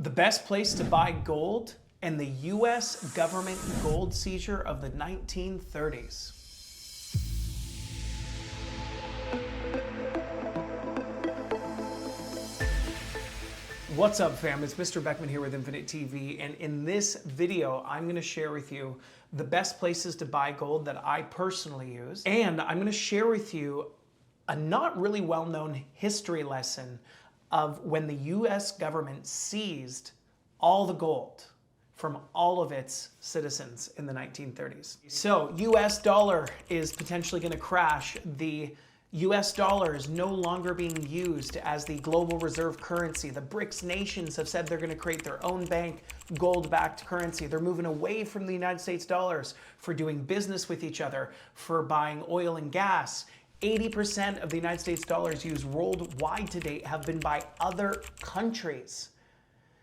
The best place to buy gold and the U.S. government gold seizure of the 1930s. What's up, fam? It's Mr. Beckman here with INFYNIT TV, and in this video, I'm going to share with you the best places to buy gold that I personally use, and I'm going to share with you a not really well-known history lesson of when the U.S. government seized all the gold from all of its citizens in the 1930s. So, U.S. dollar is potentially going to crash. The U.S. dollar is no longer being used as the global reserve currency. The BRICS nations have said they're going to create their own bank, gold-backed currency. They're moving away from the United States dollars for doing business with each other, for buying oil and gas. 80% of the United States dollars used worldwide to date have been by other countries.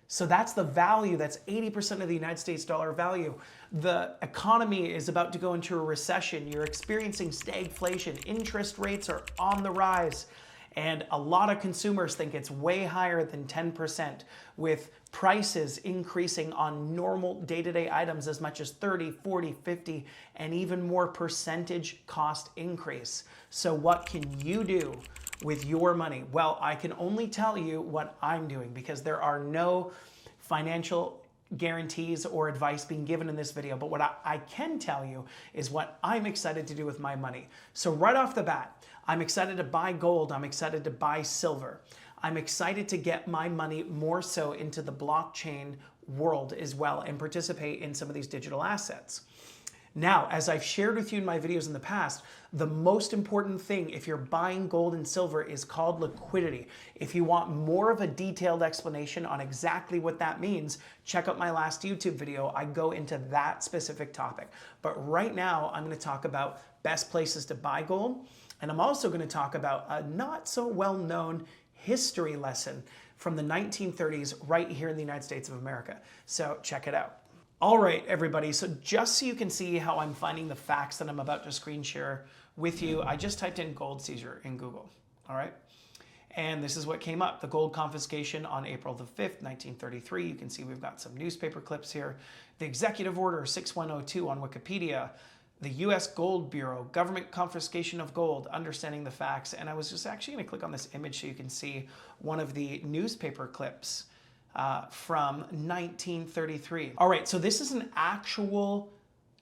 So that's the value, that's 80% of the United States dollar value. The economy is about to go into a recession. You're experiencing stagflation. Interest rates are on the rise. And a lot of consumers think it's way higher than 10%, with prices increasing on normal day-to-day items as much as 30, 40, 50, and even more percentage cost increase. So what can you do with your money? Well, I can only tell you what I'm doing, because there are no financial guarantees or advice being given in this video. But what I can tell you is what I'm excited to do with my money. So right off the bat, I'm excited to buy gold. I'm excited to buy silver. I'm excited to get my money more so into the blockchain world as well and participate in some of these digital assets. Now, as I've shared with you in my videos in the past, the most important thing if you're buying gold and silver is called liquidity. If you want more of a detailed explanation on exactly what that means, check out my last YouTube video. I go into that specific topic. But right now, I'm going to talk about best places to buy gold. And I'm also going to talk about a not so well-known history lesson from the 1930s right here in the United States of America. So check it out. All right, everybody, so just so you can see how I'm finding the facts that I'm about to screen share with you, I just typed in gold seizure in Google, all right? And this is what came up: the gold confiscation on April the 5th, 1933. You can see we've got some newspaper clips here. The Executive Order 6102 on Wikipedia, the U.S. Gold Bureau, government confiscation of gold, understanding the facts. And I was just actually going to click on this image so you can see one of the newspaper clips from 1933. All right, so this is an actual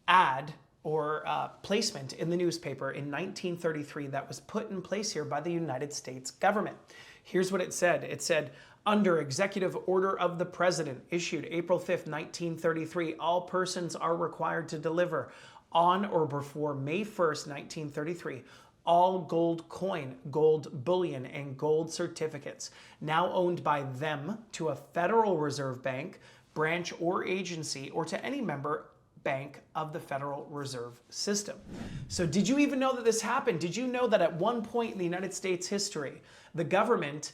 ad or placement in the newspaper in 1933 that was put in place here by the United States government. Here's what it said. It said, under Executive Order of the President, issued April 5th, 1933, all persons are required to deliver on or before May 1st, 1933, all gold coin, gold bullion, and gold certificates now owned by them to a Federal Reserve Bank, branch or agency, or to any member bank of the Federal Reserve System. So did you even know that this happened? Did you know that at one point in the United States history, the government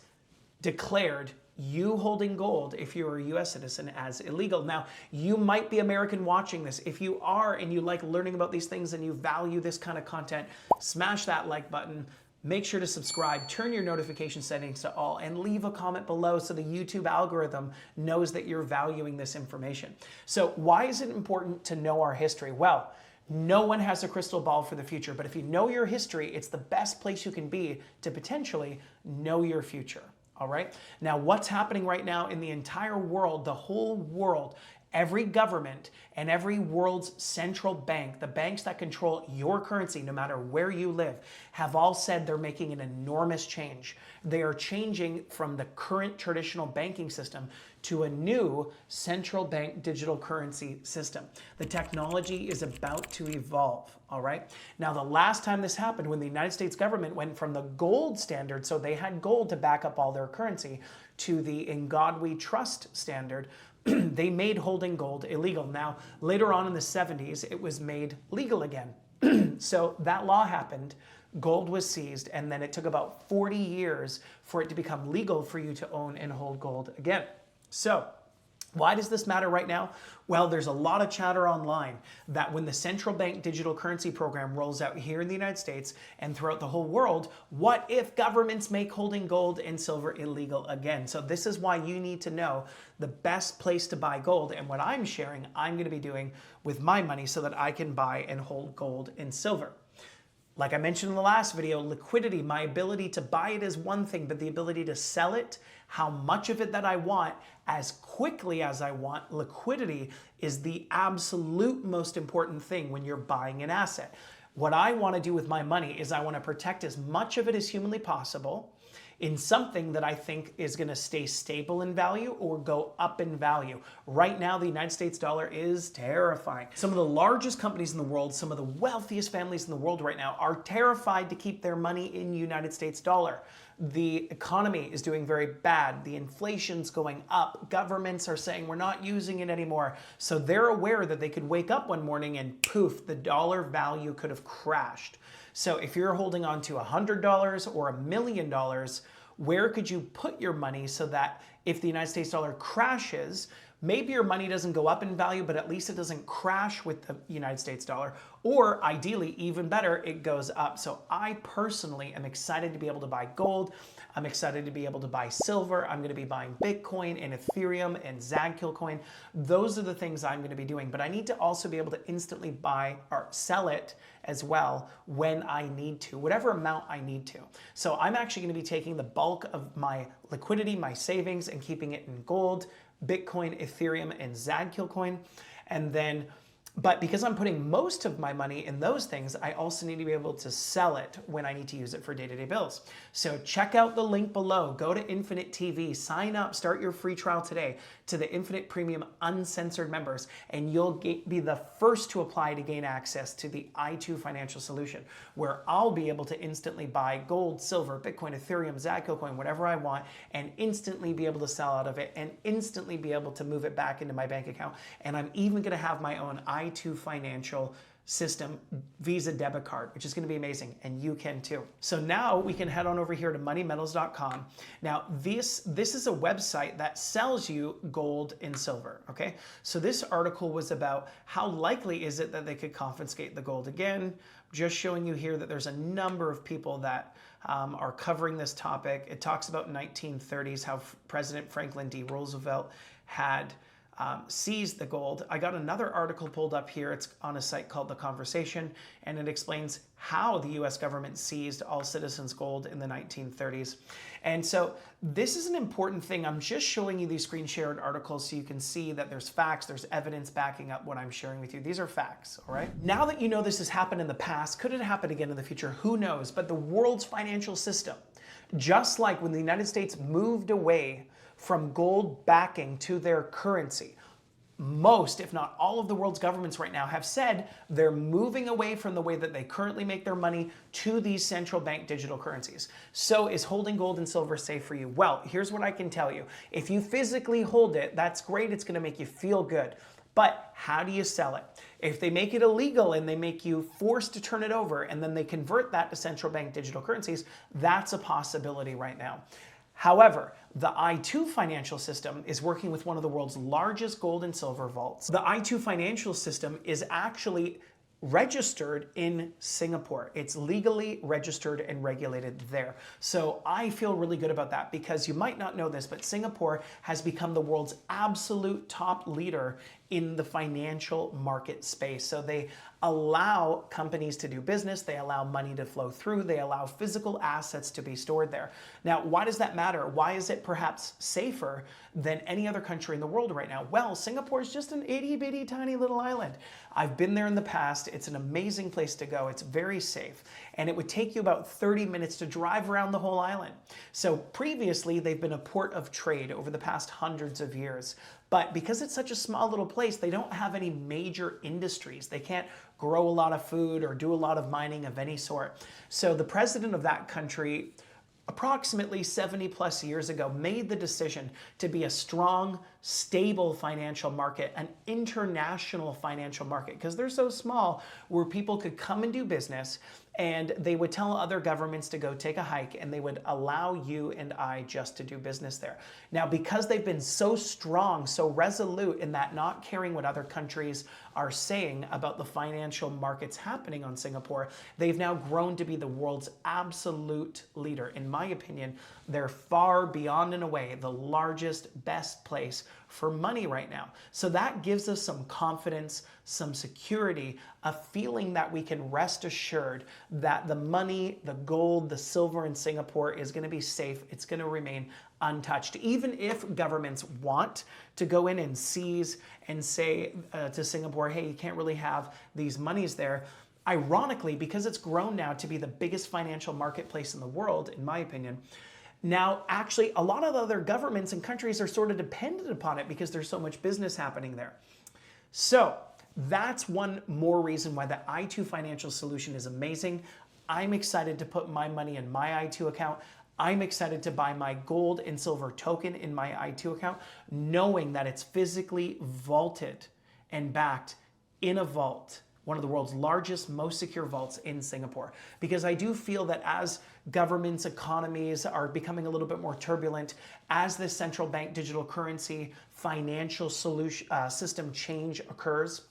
declared you holding gold, if you're a U.S. citizen, as illegal? Now, you might be American watching this. If you are and you like learning about these things and you value this kind of content, smash that like button. Make sure to subscribe, turn your notification settings to all, and leave a comment below so the YouTube algorithm knows that you're valuing this information. So why is it important to know our history? Well, no one has a crystal ball for the future, but if you know your history, it's the best place you can be to potentially know your future. All right. Now, what's happening right now in the entire world, the whole world, every government and every world's central bank, the banks that control your currency, no matter where you live, have all said they're making an enormous change. They are changing from the current traditional banking system to a new central bank digital currency system. The technology is about to evolve, all right? Now, the last time this happened, when the United States government went from the gold standard, so they had gold to back up all their currency, to the In God We Trust standard, they made holding gold illegal. Now, later on in the 70s, it was made legal again. So that law happened, gold was seized, and then it took about 40 years for it to become legal for you to own and hold gold again. So Why does this matter right now? Well, there's a lot of chatter online that when the central bank digital currency program rolls out here in the United States and throughout the whole world, what if governments make holding gold and silver illegal again? So this is why you need to know the best place to buy gold, and what I'm sharing, I'm going to be doing with my money so that I can buy and hold gold and silver. Like I mentioned in the last video, liquidity, my ability to buy it is one thing, but the ability to sell it, how much of it that I want, as quickly as I want, liquidity is the absolute most important thing when you're buying an asset. What I want to do with my money is I want to protect as much of it as humanly possible in something that I think is going to stay stable in value or go up in value. Right now, the United States dollar is terrifying. Some of the largest companies in the world, some of the wealthiest families in the world right now are terrified to keep their money in United States dollar. The economy is doing very bad. The inflation's going up. Governments are saying we're not using it anymore. So they're aware that they could wake up one morning and poof, the dollar value could have crashed. So if you're holding on to $100 or $1 million, where could you put your money so that if the United States dollar crashes, maybe your money doesn't go up in value, but at least it doesn't crash with the United States dollar, or ideally, even better, it goes up. So I personally am excited to be able to buy gold. I'm excited to be able to buy silver. I'm going to be buying Bitcoin and Ethereum and Zagkill coin. Those are the things I'm going to be doing, but I need to also be able to instantly buy or sell it as well when I need to, whatever amount I need to. So I'm actually going to be taking the bulk of my liquidity, my savings, and keeping it in gold, Bitcoin, Ethereum, and Zagkill coin. And then, but because I'm putting most of my money in those things, I also need to be able to sell it when I need to use it for day-to-day bills. So check out the link below, go to INFYNIT TV, sign up, start your free trial today to the INFYNIT Premium Uncensored members, and you'll be the first to apply to gain access to the i2 financial solution, where I'll be able to instantly buy gold, silver, Bitcoin, Ethereum, Zagkill coin, whatever I want, and instantly be able to sell out of it and instantly be able to move it back into my bank account. And I'm even going to have my own i2 financial system Visa debit card, which is going to be amazing, and you can too. So now we can head on over here to moneymetals.com. Now this is a website that sells you gold and silver, okay? So this article was about how likely is it that they could confiscate the gold again. Just showing you here that there's a number of people that are covering this topic. It talks about 1930s, how President Franklin D. Roosevelt had seized the gold. I got another article pulled up here. It's on a site called The Conversation, and it explains how the US government seized all citizens' gold in the 1930s. And so this is an important thing. I'm just showing you these screen shared articles so you can see that there's facts, there's evidence backing up what I'm sharing with you. These are facts, all right? Now that you know this has happened in the past, could it happen again in the future? Who knows? But the world's financial system, just like when the United States moved away from gold backing to their currency, most, if not all of the world's governments right now have said they're moving away from the way that they currently make their money to these central bank digital currencies. So is holding gold and silver safe for you? Well, here's what I can tell you. If you physically hold it, that's great. It's going to make you feel good. But how do you sell it? If they make it illegal and they make you forced to turn it over and then they convert that to central bank digital currencies, that's a possibility right now. However, the i2 financial system is working with one of the world's largest gold and silver vaults. The i2 financial system is actually registered in Singapore. It's legally registered and regulated there. So I feel really good about that, because you might not know this, but Singapore has become the world's absolute top leader in the financial market space. So they allow companies to do business, they allow money to flow through, they allow physical assets to be stored there. Now, why does that matter? Why is it perhaps safer than any other country in the world right now? Well, Singapore is just an itty bitty tiny little island. I've been there in the past. It's an amazing place to go. It's very safe. And it would take you about 30 minutes to drive around the whole island. So previously, they've been a port of trade over the past hundreds of years. But because it's such a small little place, they don't have any major industries. They can't grow a lot of food or do a lot of mining of any sort. So the president of that country, approximately 70 plus years ago, made the decision to be a strong, stable financial market, an international financial market, because they're so small, where people could come and do business and they would tell other governments to go take a hike, and they would allow you and I just to do business there. Now, because they've been so strong, so resolute in that not caring what other countries are saying about the financial markets happening on Singapore, they've now grown to be the world's absolute leader. In my opinion, they're far beyond and away the largest, best place for money right now. So that gives us some confidence, some security, a feeling that we can rest assured that the money, the gold, the silver in Singapore is going to be safe. It's going to remain untouched. Even if governments want to go in and seize and say to Singapore, hey, you can't really have these monies there. Ironically, because it's grown now to be the biggest financial marketplace in the world, in my opinion, now actually a lot of other governments and countries are sort of dependent upon it because there's so much business happening there. So that's one more reason why the i2 financial solution is amazing. I'm excited to put my money in my i2 account. I'm excited to buy my gold and silver token in my i2 account, knowing that it's physically vaulted and backed in a vault, one of the world's largest, most secure vaults in Singapore. Because I do feel that as governments, economies are becoming a little bit more turbulent, as the central bank digital currency financial system change occurs,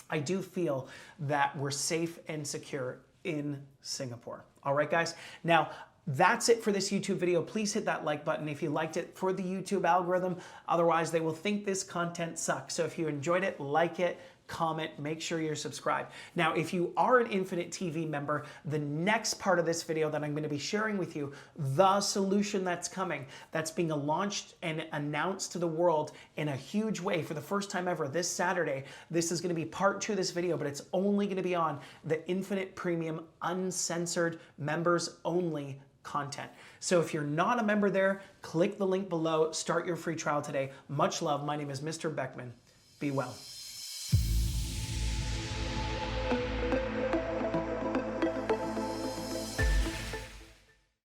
I do feel that we're safe and secure in Singapore. All right, guys. Now, that's it for this YouTube video. Please hit that like button if you liked it for the YouTube algorithm. Otherwise, they will think this content sucks. So if you enjoyed it, like it, comment, make sure you're subscribed. Now, if you are an Infinite TV member, the next part of this video that I'm going to be sharing with you, the solution that's coming, that's being launched and announced to the world in a huge way for the first time ever this Saturday. This is going to be part 2 of this video, but it's only going to be on the Infinite Premium Uncensored members only content. So if you're not a member there, click the link below, start your free trial today. Much love. My name is Mr. Beckman. Be well.